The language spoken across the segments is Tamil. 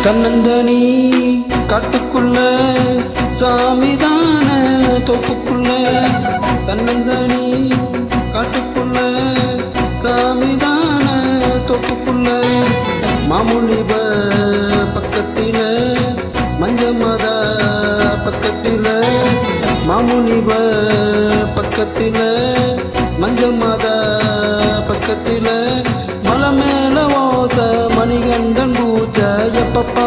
தன்னந்தனி காட்டுக்குள்ள சாமிதான தோப்புக்குள்ள தன்னந்தனி காட்டுக்குள்ள சாமிதான தோப்புக்குள்ள மாமுனிவ பக்கத்தில மஞ்சமத பக்கத்தில மாமுனிவ பக்கத்தில மஞ்சமத பக்கத்தில மலை மேல ஓச மணிகண்டன் பூஜை எப்பப்பா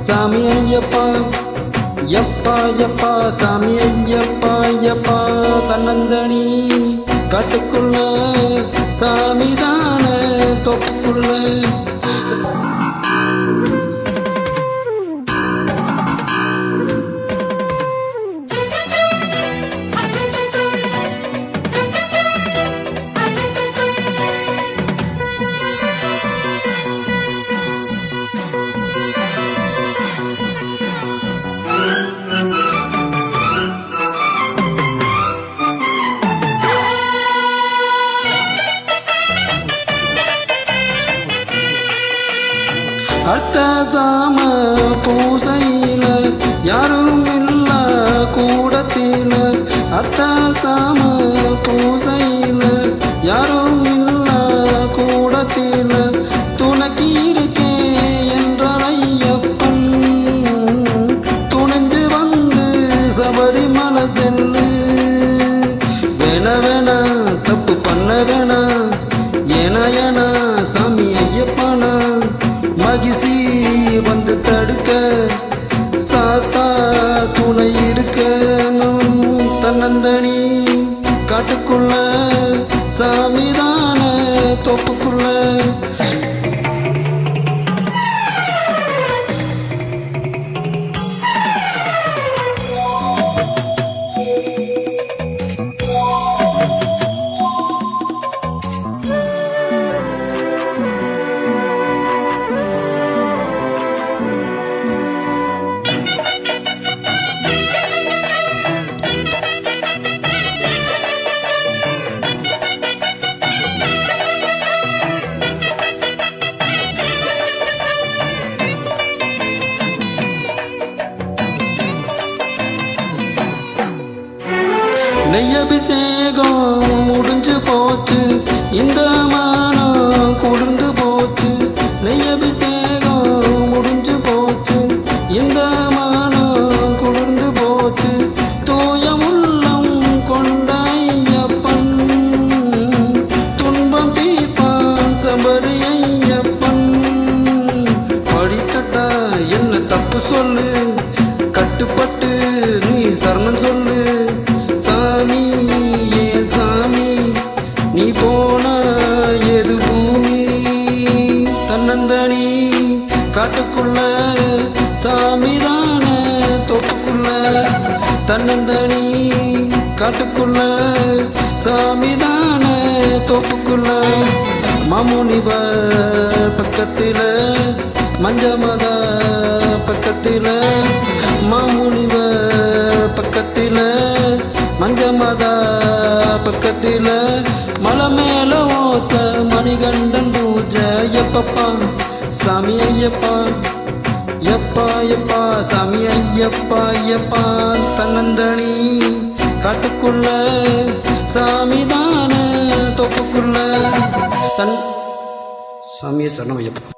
சாமி ஐயப்பா எப்பா எப்பா சாமி ஐயப்பா எப்பா தன்னந்தனி காட்டுக்குள்ள சாமிதான தோப்புக்குள்ள அர்த்தசாம பூசையில யாரும் இல்ல கூடத்தில அர்த்தசாம பூசையில யாரும் இல்ல கூடத்தில துணக்கி இருக்கே என்ற ஐயப்பன் துணிஞ்சு வந்து சபரிமலை செல்லு வேணா தப்பு பண்ண வேணா ஏனா சாமி ஐயப்பனா மகிழ்ச்சி வந்து தடுக்க சாத்தா துணை இருக்க தன்னந்தனி காட்டுக்குள்ள சாமிதான தோப்புக்குள்ள நெய்யபிஷேகம் முடிஞ்சு போச்சு இந்த மானம் குளிர்ந்து போச்சு நெய்யபிஷேகம் முடிஞ்சு போச்சு இந்த மானம் குளிர்ந்து போச்சு தூய உள்ளம் கொண்ட ஐயப்பன் துன்பம் தீர்ப்பான் சபரி ஐயப்பன் படித்தட்டா என்ன தப்பு சொல்லு கட்டுப்பட்டு நீ சரணம் சொல்லு நீ போன எது பூமி தன்னந்தனி காட்டுக்குள்ள சாமிதான தோப்புக்குள்ள தன்னந்தனி காட்டுக்குள்ள சாமிதான தோப்புக்குள்ள மாமுனிவ பக்கத்தில மஞ்சமத பக்கத்தில மாமுனிவ பக்கத்தில மஞ்சமத பக்கத்தில மலை மேல ஓச மணிகண்டன் பூஜை எப்பப்பா சாமி ஐயப்பா எப்பா எப்பா சாமி ஐயப்பா ஐயப்பா தன்னந்தனி காட்டுக்குள்ள சாமிதான தோப்புக்குள்ள சாமியை சரணம் ஐயப்பா.